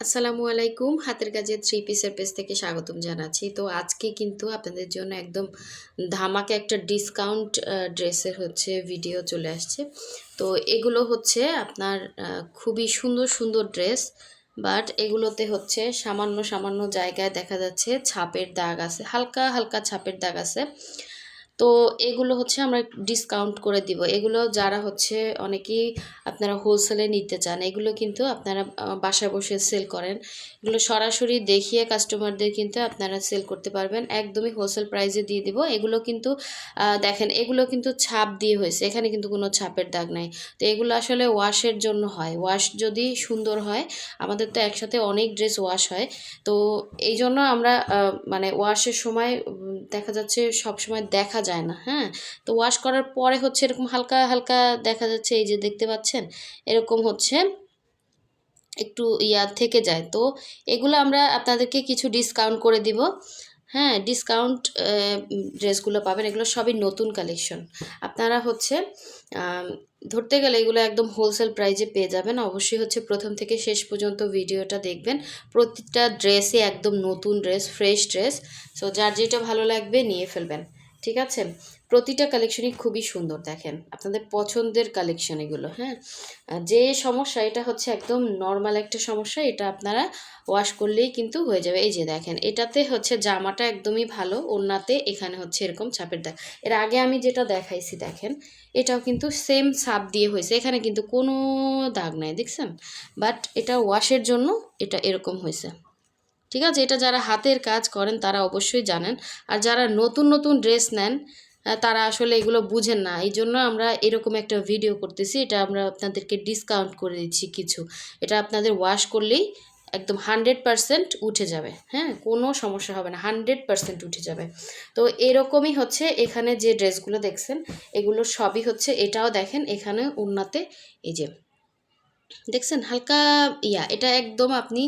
আসসালামু আলাইকুম। হাতের কাজের থ্রি পিসের পেজ থেকে স্বাগতম জানাচ্ছি। তো আজকে কিন্তু আপনাদের জন্য একদম ধামাকা একটা ডিসকাউন্ট ড্রেসের হচ্ছে ভিডিও চলে আসছে। তো এগুলো হচ্ছে আপনার খুবই সুন্দর সুন্দর ড্রেস, বাট এগুলোতে হচ্ছে সামান্য সামান্য জায়গায় দেখা যাচ্ছে ছাপের দাগ আছে, হালকা হালকা ছাপের দাগ আছে। তো এগুলো হচ্ছে আমরা ডিসকাউন্ট করে দিব। এগুলো যারা হচ্ছে অনেকেই আপনারা হোলসেলে নিতে চান, এগুলো কিন্তু আপনারা বাসায় বসে সেল করেন। এগুলো সরাসরি দেখিয়ে কাস্টমারদের কিন্তু আপনারা সেল করতে পারবেন, একদমই হোলসেল প্রাইসে দিয়ে দিব। এগুলো কিন্তু দেখেন, এগুলো কিন্তু ছাপ দিয়ে হয়েছে, এখানে কিন্তু কোনো ছাপের দাগ নাই। তো এগুলো আসলে ওয়াশের জন্য হয়, ওয়াশ যদি সুন্দর হয়, আমাদের তো একসাথে অনেক ড্রেস ওয়াশ হয়। তো এই জন্য আমরা মানে ওয়াশের সময় দেখা যাচ্ছে সব সময় দেখা যায় না, হ্যাঁ। তো ওয়াশ করার পরে হচ্ছে এরকম হালকা হালকা দেখা যাচ্ছে, এই যে দেখতে পাচ্ছেন এরকম হচ্ছে একটু থেকে যায়। তো এগুলো আমরা আপনাদেরকে কিছু ডিসকাউন্ট করে দিব। হ্যাঁ, ডিসকাউন্ট ড্রেসগুলো পাবেন, এগুলো সবই নতুন কালেকশন। আপনারা হচ্ছে ধরতে গেলে এগুলো একদম হোলসেল প্রাইজে পেয়ে যাবেন। অবশ্যই হচ্ছে প্রথম থেকে শেষ পর্যন্ত ভিডিওটা দেখবেন। প্রতিটা ড্রেসই একদম নতুন ড্রেস, ফ্রেশ ড্রেস। সো যার যেটা ভালো লাগবে নিয়ে ফেলবেন, ঠিক আছে। প্রতিটা কালেকশনই খুবই সুন্দর, দেখেন আপনাদের পছন্দের কালেকশন এগুলো। হ্যাঁ, যে সমস্যা এটা হচ্ছে একদম নর্মাল একটা সমস্যা, এটা আপনারা ওয়াশ করলেই কিন্তু হয়ে যাবে। এই যে দেখেন, এটাতে হচ্ছে জামাটা একদমই ভালো, ওড়নাতে এখানে হচ্ছে এরকম ছাপের দাগ। এর আগে আমি যেটা দেখাইছি দেখেন, এটাও কিন্তু সেম ছাপ দিয়ে হয়েছে, এখানে কিন্তু কোনো দাগ নাই, দেখছেন। বাট এটা ওয়াশের জন্য এটা এরকম হয়েছে, ঠিক আছে। এটা যারা হাতের কাজ করেন তারা অবশ্যই জানেন। আর যারা নতুন নতুন ড্রেস নেন তারা আসলে এগুলো বুঝেন না, এই জন্য আমরা এরকম একটা ভিডিও করতেছি। এটা আমরা আপনাদেরকে ডিসকাউন্ট করে দিচ্ছি কিছু। এটা আপনাদের ওয়াশ করলেই একদম 100% উঠে যাবে, হ্যাঁ, কোনো সমস্যা হবে না, 100% উঠে যাবে। তো এরকমই হচ্ছে এখানে যে ড্রেসগুলো দেখছেন, এগুলো সবই হচ্ছে, এটাও দেখেন এখানে ওড়নাতে এই যে দেখছেন হালকা এটা একদম আপনি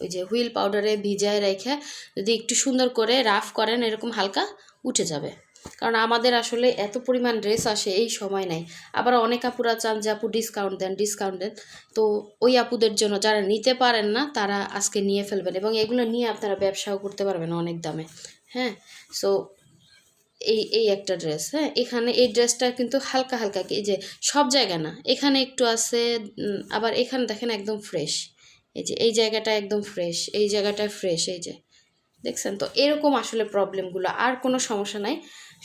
ওই যে হুইল পাউডারে ভিজায় রেখে যদি একটু সুন্দর করে রাফ করেন, এরকম হালকা উঠে যাবে। কারণ আমাদের আসলে এত পরিমাণ ড্রেস আসে, এই সময় নাই। আবার অনেক আপুরা চান যে আপু ডিসকাউন্ট দেন, ডিসকাউন্ট দেন। তো ওই আপুদের জন্য, যারা নিতে পারেন না তারা আজকে নিয়ে ফেলবেন, এবং এগুলো নিয়ে আপনারা ব্যবসাও করতে পারবেন অনেক দামে। হ্যাঁ, সো এই এই একটা ড্রেস, হ্যাঁ, এখানে এই ড্রেসটা কিন্তু হালকা হালকা, কি যে সব জায়গা না, এখানে একটু আছে, আবার এখানে দেখেন একদম ফ্রেশ। এই যে এই জায়গাটা একদম ফ্রেশ, এই জায়গাটা ফ্রেশ, এই যে দেখছেন। তো এরকম আসলে প্রবলেমগুলো, আর কোনো সমস্যা নাই,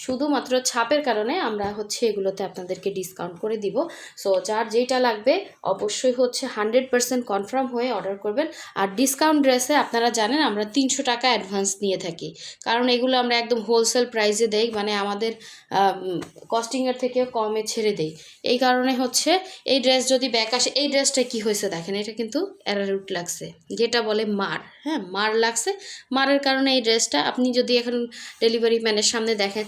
শুধুমাত্র ছাপের কারণে আমরা হচ্ছে এগুলোতে আপনাদেরকে ডিসকাউন্ট করে দিব। সো যার যেটা লাগবে অবশ্যই হচ্ছে 100% কনফার্ম হয়ে অর্ডার করবেন। আর ডিসকাউন্ট ড্রেসে আপনারা জানেন আমরা 300 টাকা অ্যাডভান্স নিয়ে থাকি, কারণ এগুলো আমরা একদম হোলসেল প্রাইসে দেই, মানে আমাদের কস্টিংয়ের থেকেও কমে ছেড়ে দেই। এই কারণে হচ্ছে এই ড্রেস যদি ব্যাক আসে, এই ড্রেসটা কি হয়েছে দেখেন, এটা কিন্তু অ্যারারুট লাগছে, যেটা বলে মার, হ্যাঁ, মার লাগছে। মারের কারণে এই ড্রেসটা আপনি যদি এখন ডেলিভারি ম্যানের সামনে দেখেন,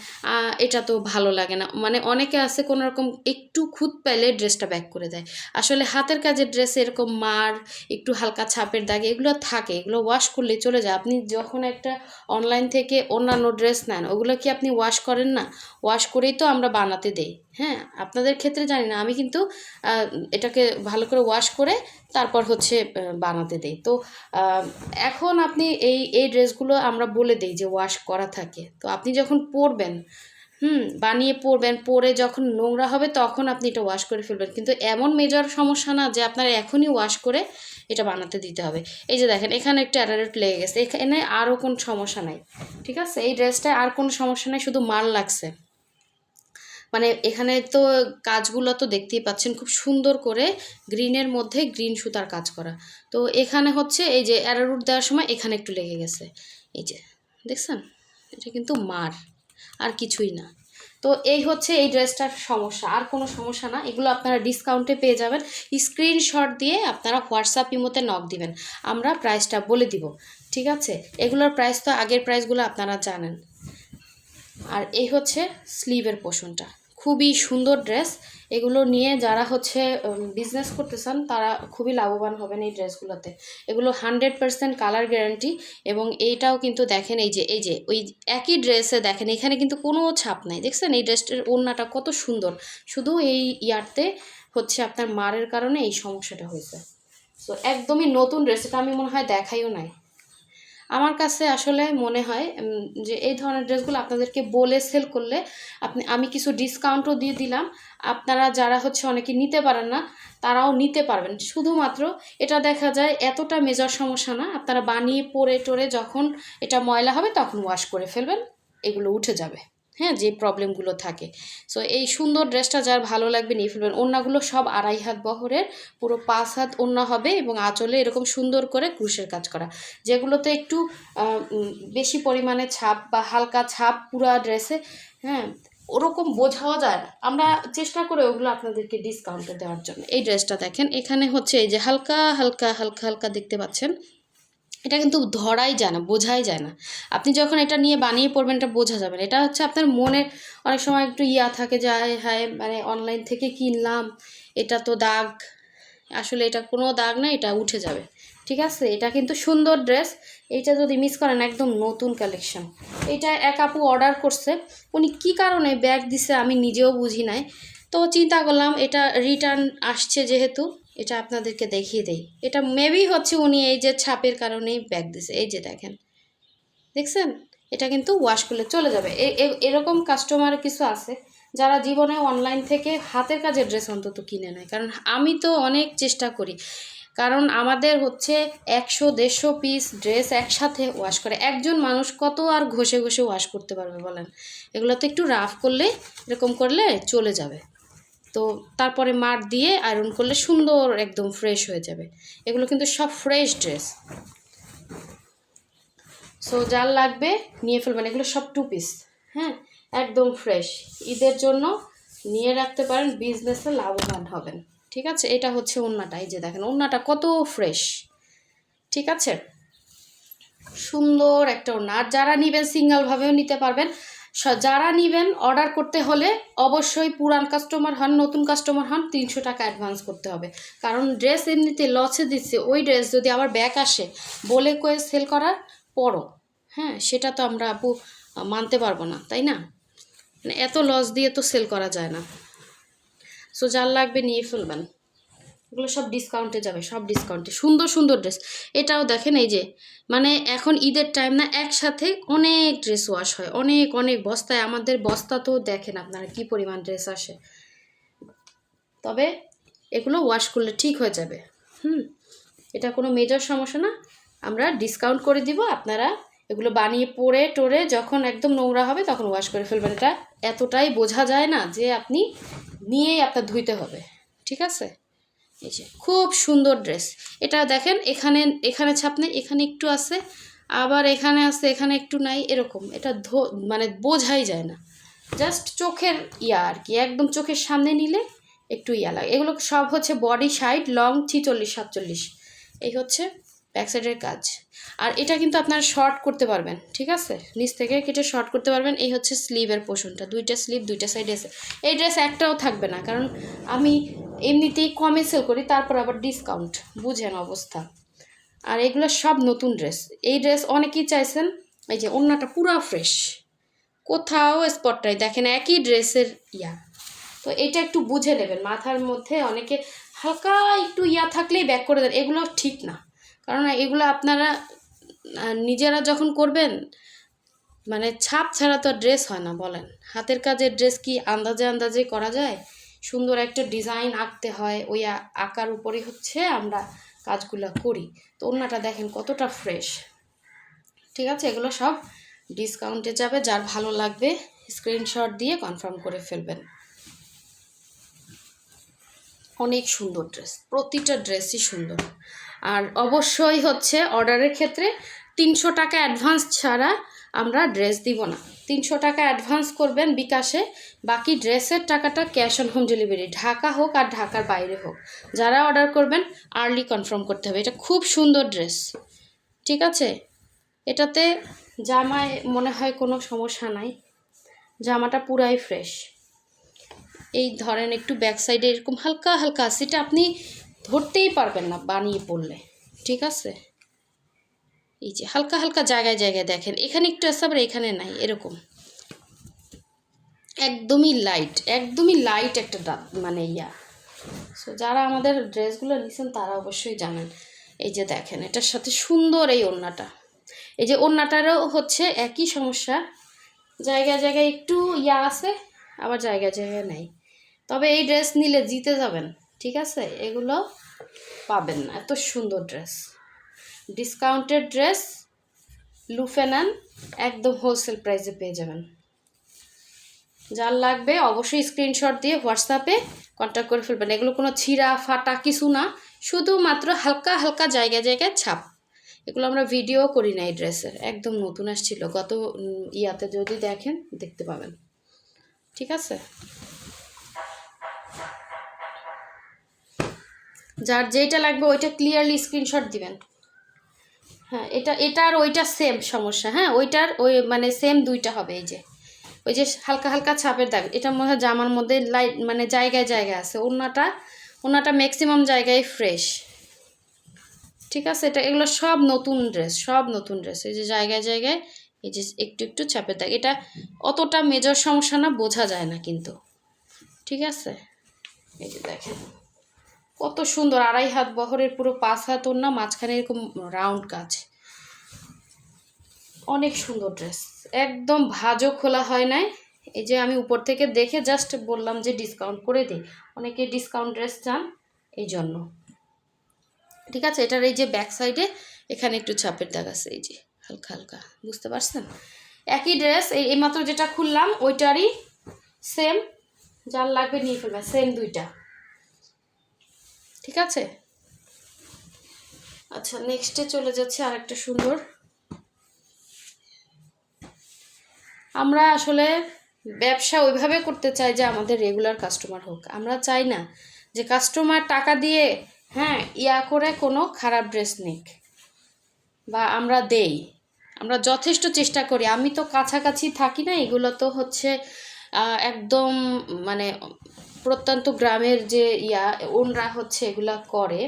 এটা তো ভালো লাগে না। মানে অনেকে আছে কোনো রকম একটু খুঁত পেলে ড্রেসটা ব্যাক করে দেয়। আসলে হাতের কাজের ড্রেসে এরকম মার, একটু হালকা ছাপের দাগ এগুলো থাকে, এগুলো ওয়াশ করলে চলে যায়। আপনি যখন একটা অনলাইন থেকে অন্যান্য ড্রেস নেন, ওগুলো কি আপনি ওয়াশ করেন না? ওয়াশ করেই তো আমরা বানাতে দেই। হ্যাঁ, আপনাদের ক্ষেত্রে জানি না, আমি কিন্তু এটাকে ভালো করে ওয়াশ করে তারপর হচ্ছে বানাতে দেই। তো এখন আপনি এই এই ড্রেসগুলো আমরা বলে দিই যে ওয়াশ করা থাকে। তো আপনি যখন পরবেন, বানিয়ে পরবেন, পরে যখন নোংরা হবে তখন আপনি এটা ওয়াশ করে ফেলবেন। কিন্তু এমন মেজর সমস্যা না যে আপনার এখনই ওয়াশ করে এটা বানাতে দিতে হবে। এই যে দেখেন এখানে একটা অ্যারারুট লেগে গেছে, এখানে আরও কোনো সমস্যা নাই, ঠিক আছে। এই ড্রেসটায় আর কোনো সমস্যা নাই, শুধু মাল লাগছে। মানে এখানে তো কাজগুলো তো দেখতেই পাচ্ছেন, খুব সুন্দর করে গ্রিনের মধ্যে গ্রিন সুতার কাজ করা। তো এখানে হচ্ছে এই যে অ্যারারুট দেওয়ার সময় এখানে একটু লেগে গেছে, এই যে দেখছেন, এটা কিন্তু মার, আর কিছুই না। তো এই হচ্ছে এই ড্রেসটার সমস্যা, আর কোনো সমস্যা না। এগুলো আপনারা ডিসকাউন্টে পেয়ে যাবেন। স্ক্রিনশট দিয়ে আপনারা হোয়াটসঅ্যাপ ইমোতে নক দিবেন, আমরা প্রাইসটা বলে দিব, ঠিক আছে। এগুলোর প্রাইস তো আগের প্রাইসগুলো আপনারা জানেন। আর এই হচ্ছে স্লিভের পোর্শনটা, খুবই সুন্দর ড্রেস। এগুলো নিয়ে যারা হচ্ছে বিজনেস করতে চান তারা খুবই লাভবান হবেন এই ড্রেসগুলোতে। এগুলো 100% কালার গ্যারান্টি। এবং এইটাও কিন্তু দেখেন, এই যে ওই একই ড্রেসে দেখেন এখানে কিন্তু কোনো ছাপ নাই, দেখছেন। এই ড্রেসটার ওড়নাটা কত সুন্দর, শুধু এই হচ্ছে আপনার মারের কারণে এই সমস্যাটা হয়েছে। সো একদমই নতুন ড্রেস, এটা আমি মনে হয় দেখাইও নাই। আমার কাছে আসলে মনে হয় যে এই ধরনের ড্রেসগুলো আপনাদেরকে বলে সেল করলে আমি কিছু ডিসকাউন্টও দিয়ে দিলাম। আপনারা যারা হচ্ছে অনেকে নিতে পারেন না তারাও নিতে পারবেন। শুধুমাত্র এটা দেখা যায় এতটা মেজর সমস্যা না, আপনারা বানিয়ে পরে টোরে যখন এটা ময়লা হবে তখন ওয়াশ করে ফেলবেন, এগুলো উঠে যাবে। হ্যাঁ, যে প্রবলেমগুলো থাকে। সো এই সুন্দর ড্রেসটা যার ভালো লাগবে নিয়ে ফেলবেন। ওড়নাগুলো সব 2.5 হাত বহরের, পুরো 5 হাত ওড়না হবে এবং আঁচলে এরকম সুন্দর করে ক্রুশের কাজ করা। যেগুলোতে একটু বেশি পরিমাণে ছাপ বা হালকা ছাপ পুরা ড্রেসে, হ্যাঁ, ওরকম বোঝাও যায় না। আমরা চেষ্টা করে ওগুলো আপনাদেরকে ডিসকাউন্টে দেওয়ার জন্য। এই ড্রেসটা দেখেন, এখানে হচ্ছে এই যে হালকা হালকা হালকা হালকা দেখতে পাচ্ছেন, এটা কিন্তু ধরাই যায় না, বোঝাই যায় না। আপনি যখন এটা নিয়ে বানিয়ে পড়বেন এটা বোঝা যাবে না। এটা হচ্ছে আপনার মনে অনেক সময় একটু থাকে যে হ্যাঁ মানে অনলাইন থেকে কিনলাম, এটা তো দাগ, আসলে এটা কোনো দাগ না, এটা উঠে যাবে। ঠিক আছে, এটা কিন্তু সুন্দর ড্রেস। এইটা যদি মিস করেন একদম নতুন কালেকশন। এটা এক আপু অর্ডার করছে, উনি কি কারণে ব্যাগ দিছে আমি নিজেও বুঝি নাই। তো চিন্তা করলাম এটা রিটার্ন আসছে যেহেতু এটা আপনাদেরকে দেখিয়ে দেই। এটা মেবি হচ্ছে উনি এই যে ছাপের কারণেই ব্যাগ দিছে। এই যে দেখেন, দেখছেন, এটা কিন্তু ওয়াশ করলে চলে যাবে। এরকম কাস্টমার কিছু আছে যারা জীবনে অনলাইন থেকে হাতের কাজের ড্রেস অন্তত কিনে নেয়। কারণ আমি তো অনেক চেষ্টা করি, কারণ আমাদের হচ্ছে 100-150 পিস ড্রেস একসাথে ওয়াশ করে একজন মানুষ কত আর ঘষে ঘষে ওয়াশ করতে পারবে বলেন। এগুলো তো একটু রাফ করলে, এরকম করলে চলে যাবে। তো তারপরে মার দিয়ে আয়রন করলে সুন্দর একদম ফ্রেশ হয়ে যাবে। এগুলো কিন্তু সব ফ্রেশ ড্রেস। সো যার লাগবে নিয়ে ফেলবেন। এগুলো সব 2 পিস, হ্যাঁ, একদম ফ্রেশ। ঈদের জন্য নিয়ে রাখতে পারেন, বিজনেসে লাভবান হবেন। ঠিক আছে, এটা হচ্ছে ওড়নাটা। এই যে দেখেন ওড়নাটা কত ফ্রেশ। ঠিক আছে, সুন্দর একটা ওড়না। আর যারা নেবেন সিঙ্গেলভাবেও নিতে পারবেন। যারা নেবেন অর্ডার করতে হলে অবশ্যই পুরান কাস্টমার হন, নতুন কাস্টমার হন, 300 টাকা অ্যাডভান্স করতে হবে। কারণ ড্রেস এমনিতে লসে দিচ্ছে, ওই ড্রেস যদি আবার ব্যাক আসে বলে কয়ে সেল করার পরও, হ্যাঁ, সেটা তো আমরা আপু মানতে পারবো না, তাই না? মানে এত লস দিয়ে তো সেল করা যায় না। সো যার লাগবে নিয়ে ফেলবেন। এগুলো সব ডিসকাউন্টে যাবে, সব ডিসকাউন্টে। সুন্দর সুন্দর ড্রেস। এটাও দেখেন, এই যে মানে এখন ঈদের টাইম না, একসাথে অনেক ড্রেস ওয়াশ হয়, অনেক অনেক বস্তায়। আমাদের বস্তা তো দেখেন আপনারা কি পরিমাণ ড্রেস আসে। তবে এগুলো ওয়াশ করলে ঠিক হয়ে যাবে। এটা কোনো মেজর সমস্যা না, আমরা ডিসকাউন্ট করে দিব। আপনারা এগুলো বানিয়ে পরে টোরে যখন একদম নোংরা হবে তখন ওয়াশ করে ফেলবেন। এটা এতটাই বোঝা যায় না যে আপনি নিয়েই আপনার ধুইতে হবে। ঠিক আছে, এই যে খুব সুন্দর ড্রেস। এটা দেখেন, এখানে এখানে ছাপ নেই, এখানে একটু আছে, আবার এখানে আছে, এখানে একটু নাই, এরকম। এটা মানে বোঝাই যায় না, জাস্ট চোখের আর কি, একদম চোখের সামনে নিলে একটু লাগে। এগুলো সব হচ্ছে বডি সাইড লং 46-47। এই হচ্ছে ব্যাক সাইডের কাজ। আর এটা কিন্তু আপনারা শর্ট করতে পারবেন। ঠিক আছে, নিচ থেকে কেটে শর্ট করতে পারবেন। এই হচ্ছে স্লিভের পোর্শনটা, 2টা স্লিভ 2টা সাইডে আছে। এই ড্রেস একটাও থাকবে না, কারণ আমি এমনিতেই কমে সেল করি, তারপর আবার ডিসকাউন্ট, বুঝেন অবস্থা। আর এগুলো সব নতুন ড্রেস। এই ড্রেস অনেকেই চাইছেন। এই যে ওড়নাটা পুরো ফ্রেশ, কোথাও স্পট নাই, দেখেন একই ড্রেসের তো এটা একটু বুঝে নেবেন মাথার মধ্যে। অনেকে হালকা একটু থাকলেই ব্যাক করে দেন, এগুলো ঠিক না। কারণ এগুলো আপনারা নিজেরা যখন করবেন, মানে ছাপ ছাড়া তো ড্রেস হয় না বলেন। হাতের কাজের ড্রেস কি আন্দাজে আন্দাজে করা যায়? সুন্দর একটা ডিজাইন আঁকতে হয়, ওই আঁকার উপরে হচ্ছে আমরা কাজগুলো করি। তো ওড়নাটা দেখেন কতটা ফ্রেশ। ঠিক আছে, এগুলো সব ডিসকাউন্টে যাবে। যার ভালো লাগবে স্ক্রিনশট দিয়ে কনফার্ম করে ফেলবেন। অনেক সুন্দর ড্রেস, প্রতিটা ড্রেসই সুন্দর। আর অবশ্যই হচ্ছে অর্ডারের ক্ষেত্রে 300 টাকা অ্যাডভান্স ছাড়া আমরা ড্রেস দিব না। 300 টাকা অ্যাডভান্স করবেন বিকাশে, বাকি ড্রেসের টাকাটা cash on home delivery, Dhaka হোক আর ঢাকার বাইরে হোক। যারা অর্ডার করবেন আর্লি কনফার্ম করতে হবে। এটা খুব সুন্দর ড্রেস। ঠিক আছে, এটাতে জামায় মনে হয় কোনো সমস্যা নাই, জামাটা পুরাই ফ্রেশ। এই ধরেন একটু ব্যাক সাইডে এরকম হালকা হালকা আছে, এটা আপনি ধরতেই পারবেন না বানিয়ে পড়লে। ঠিক আছে, এই যে হালকা হালকা জায়গায় জায়গায় দেখেন, এখানে একটু আছে আবার এখানে নাই, এরকম একদমই লাইট, একদমই লাইট একটা মানে সো যারা আমাদের ড্রেসগুলো নিছেন তারা অবশ্যই জানেন। এই যে দেখেন এটার সাথে সুন্দর এই ওড়নাটা, এই যে ওড়নাটারও হচ্ছে একই সমস্যা, জায়গায় জায়গায় একটু ইয়া আছে, আবার জায়গায় জায়গায় নাই। তবে এই ড্রেস নিলে জিতে যাবেন, ঠিক আছে? এগুলো পাবেন না, এত সুন্দর ড্রেস, ডিসকাউন্টেড ড্রেস লুফে নেন, একদম হোলসেল প্রাইসে পেয়ে যাবেন। যার লাগবে অবশ্যই স্ক্রিনশট দিয়ে হোয়াটসঅ্যাপে কন্ট্যাক্ট করে ফেলবেন। এগুলো কোনো ছিঁড়া ফাটা কিছু না, শুধুমাত্র হালকা হালকা জায়গায় জায়গায় ছাপ। এগুলো আমরা ভিডিও করি না এই ড্রেসের, একদম নতুন আসছিল গত ইয়াতে, যদি দেখেন দেখতে পাবেন, ঠিক আছে? যার যেটা লাগবে ওইটা ক্লিয়ারলি স্ক্রিনশট দিবেন। হ্যাঁ, এটা আর ওইটা সেম সমস্যা। হ্যাঁ, ওইটার ওই মানে সেম দুইটা হবে। এই যে ওই যে হালকা হালকা ছাপের দাগ, এটার মধ্যে জামার মধ্যে লাইট মানে জায়গায় জায়গায় আছে। ওড়নাটা ম্যাক্সিমাম জায়গায় ফ্রেশ, ঠিক আছে? এগুলো সব নতুন ড্রেস, সব নতুন ড্রেস। এই যে জায়গায় জায়গায় এই যে একটু একটু ছাপের দাগ, এটা অতটা মেজর সমস্যা না, বোঝা যায় না কিন্তু, ঠিক আছে? এই যে দেখেন কত সুন্দর, 2.5 হাত বহরের, পুরো 5 হাত ওড়না, মাঝখানে এরকম রাউন্ড কাজ, অনেক সুন্দর ড্রেস, একদম ভাঁজও খোলা হয় নাই। এই যে আমি উপর থেকে দেখে জাস্ট বললাম যে ডিসকাউন্ট করে দিই, অনেকে ডিসকাউন্ট ড্রেস চান এই জন্য, ঠিক আছে? এটার এই যে ব্যাক সাইডে এখানে একটু ছাপের দাগ আছে, এই যে হালকা হালকা, বুঝতে পারছেন? একই ড্রেস, এই মাত্র যেটা খুললাম ওইটারই সেম, যার লাগবে নিয়ে ফেলবেন, সেম দুইটা, ঠিক আছে? আচ্ছা, নেক্সটে চলে যাচ্ছে আরেকটা সুন্দর। আমরা আসলে ব্যবসা ওইভাবে করতে চাই যে আমাদের রেগুলার কাস্টমার হোক। আমরা চাই না যে কাস্টমার টাকা দিয়ে হ্যাঁ ইয়া করে কোনো খারাপ ড্রেস নিক বা আমরা দেই। আমরা যথেষ্ট চেষ্টা করি। আমি তো কাছাকাছি থাকি না, এগুলো তো হচ্ছে একদম মানে প্রত্যন্ত গ্রামের যে ওনরা হচ্ছে এগুলা করে।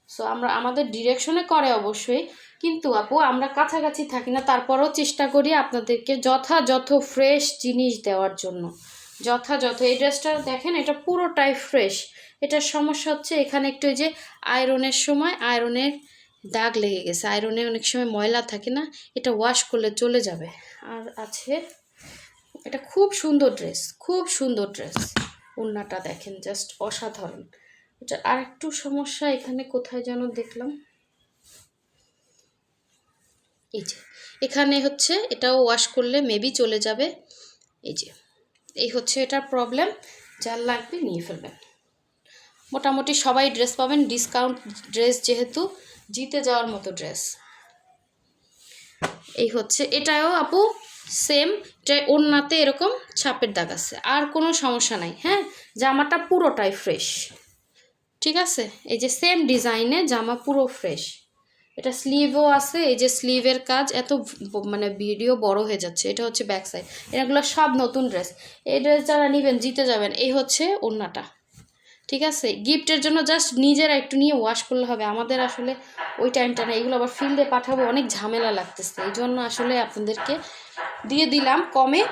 সো আমাদের ডিরেকশনে করে অবশ্যই, কিন্তু আপু আমরা কাছাকাছি থাকি না, তারপরেও চেষ্টা করি আপনাদেরকে যথাযথ ফ্রেশ জিনিস দেওয়ার জন্য, যথাযথ। এই ড্রেসটা দেখেন, এটা পুরোটাই ফ্রেশ। এটার সমস্যা হচ্ছে এখানে একটু যে আয়রনের সময় আয়রনের দাগ লেগে গেছে, আয়রনে অনেক সময় ময়লা থাকে না, এটা ওয়াশ করলে চলে যাবে। আর আছে, এটা খুব সুন্দর ড্রেস, খুব সুন্দর ড্রেস। ওড়নাটা দেখেন জাস্ট অসাধারণ। এটা আর একটু সমস্যা এখানে কোথায় যেন দেখলাম, এই যে এখানে হচ্ছে, এটাও ওয়াশ করলে মেবি চলে যাবে। এই যে এই হচ্ছে এটার প্রবলেম, যার লাগবে নিয়ে ফেলবেন। মোটামুটি সবাই ড্রেস পাবেন, ডিসকাউন্ট ড্রেস যেহেতু, জিতে যাওয়ার মতো ড্রেস। এই হচ্ছে এটাও আপু সেম, এটা ওড়নাতে এরকম ছাপের দাগ আছে, আর কোনো সমস্যা নাই। হ্যাঁ, জামাটা পুরোটাই ফ্রেশ, ঠিক আছে? এই যে সেম ডিজাইনে জামা পুরো ফ্রেশ। এটা স্লিভও আছে, এই যে স্লিভের কাজ, এত মানে ভিডিও বড় হয়ে যাচ্ছে। এটা হচ্ছে ব্যাক সাইড, এগুলো সব নতুন ড্রেস। এই ড্রেস যারা নেবেন জিতে যাবেন। এই হচ্ছে ওড়নাটা, ঠিক আছে? গিফটের জন্য জাস্ট নিজেরা একটু নিয়ে ওয়াশ করলে হবে, আমাদের আসলে ওই টাইমটা না। এগুলো আবার ফিল্ডে পাঠাবো, অনেক ঝামেলা লাগতেছে, এই জন্য আসলে আপনাদেরকে দিয়ে দিলাম কমে,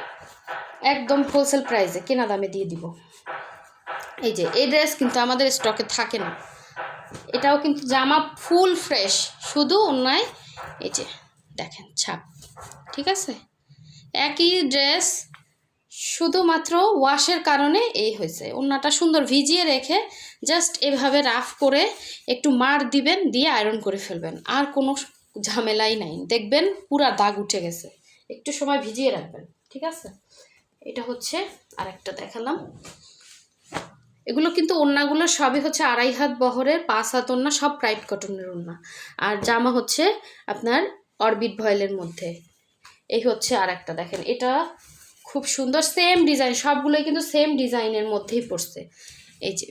একদম হোলসেল প্রাইসে কেনা দামে দিয়ে দিব। এই যে এই ড্রেস কিন্তু আমাদের স্টকে থাকে না, এটাও কিন্তু জামা ফুল ফ্রেশ, শুধু অন্যায় এই যে দেখেন ছাপ, ঠিক আছে? একই ড্রেস, শুধুমাত্র ওয়াশের কারণে এই হয়েছে। ওড়নাটা সুন্দর ভিজিয়ে রেখে জাস্ট এভাবে রাফ করে একটু মার দিবেন, দিয়ে আয়রন করে ফেলবেন, আর কোনো ঝামেলাই নাই। দেখবেন পুরা দাগ উঠে গেছে, একটু সময় ভিজিয়ে রাখবেন, ঠিক আছে? এটা হচ্ছে আরেকটা দেখালাম। এগুলো কিন্তু ওড়নাগুলো সবই হচ্ছে 2.5 হাত বহরের, 5 হাত ওড়না, সব ব্রাইট কটনের ওড়না। আর জামা হচ্ছে আপনার অরবিট ভয়েলের মধ্যে। এই হচ্ছে আর একটা দেখেন, এটা খুব সুন্দর, সেম ডিজাইন, সবগুলোই কিন্তু সেম ডিজাইনের মধ্যেই পড়ছে। এই যে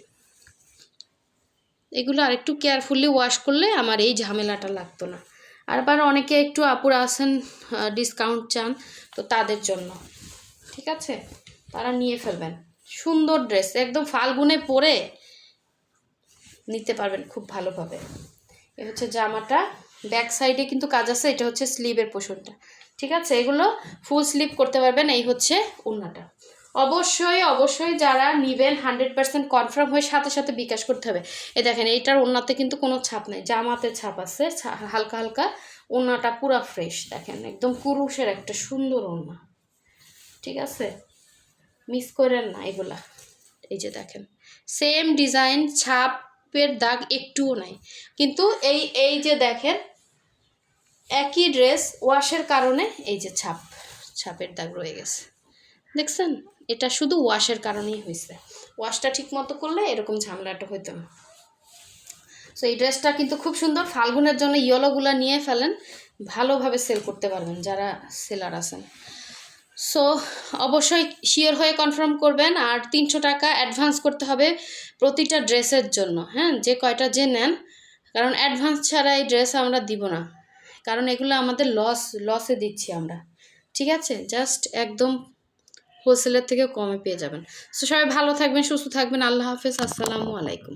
এগুলো আর একটু কেয়ারফুলি ওয়াশ করলে আমার এই ঝামেলাটা লাগতো না। আর আবার অনেকে একটু আপুরা আছেন ডিসকাউন্ট চান, তো তাদের জন্য, ঠিক আছে? তারা নিয়ে ফেলবেন। সুন্দর ড্রেস, একদম ফাল্গুনে পরে নিতে পারবেন খুব ভালোভাবে। এ হচ্ছে জামাটা, ব্যাক সাইডে কিন্তু কাজ আছে, এটা হচ্ছে স্লিভের পোর্শনটা, ঠিক আছে? এগুলো ফুল স্লিভ করতে পারবেন। এই হচ্ছে ওড়নাটা, অবশ্যই যারা নিবেন 100% কনফার্ম হয়ে সাথে সাথে বিকাশ করতে হবে। এই দেখেন এইটার ওড়নাতে কিন্তু কোনো ছাপ নেই, জামাতে ছাপ আছে হালকা হালকা, ওড়নাটা পুরা ফ্রেশ, দেখেন একদম কুরুশের একটা সুন্দর ওড়না, ঠিক আছে, মিস করেন না এগুলা। এই যে দেখেন সেম ডিজাইন, ছাপের দাগ একটুও নাই, কিন্তু এই যে দেখেন একই ড্রেস ওয়াশের কারণে এই যে ছাপের দাগ রয়ে গেছে, দেখছেন, এটা শুধু ওয়াশের কারণেই হয়েছে, ওয়াশটা ঠিক মতো করলে এরকম ঝামেলাটা হইতো না। সো এই ড্রেসটা কিন্তু খুব সুন্দর, ফাল্গুনের জন্য ইয়েলোগুলা নিয়ে ফেলেন, ভালোভাবে সেল করতে পারবেন যারা সেলার আছেন। সো অবশ্যই শিওর হয়ে কনফার্ম করবেন, আর 300 টাকা অ্যাডভান্স করতে হবে প্রতিটা ড্রেসের জন্য, হ্যাঁ, যে কয়টা যে নেন, কারণ অ্যাডভান্স ছাড়া এই ড্রেস আমরা দিব না, কারণ এগুলো আমাদের লসে দিচ্ছি আমরা, ঠিক আছে, জাস্ট একদম হোলসেলের থেকে কমে পেয়ে যাবেন। সো সবাই ভালো থাকবেন, সুস্থ থাকবেন, আল্লাহ হাফেজ, আসসালামু আলাইকুম।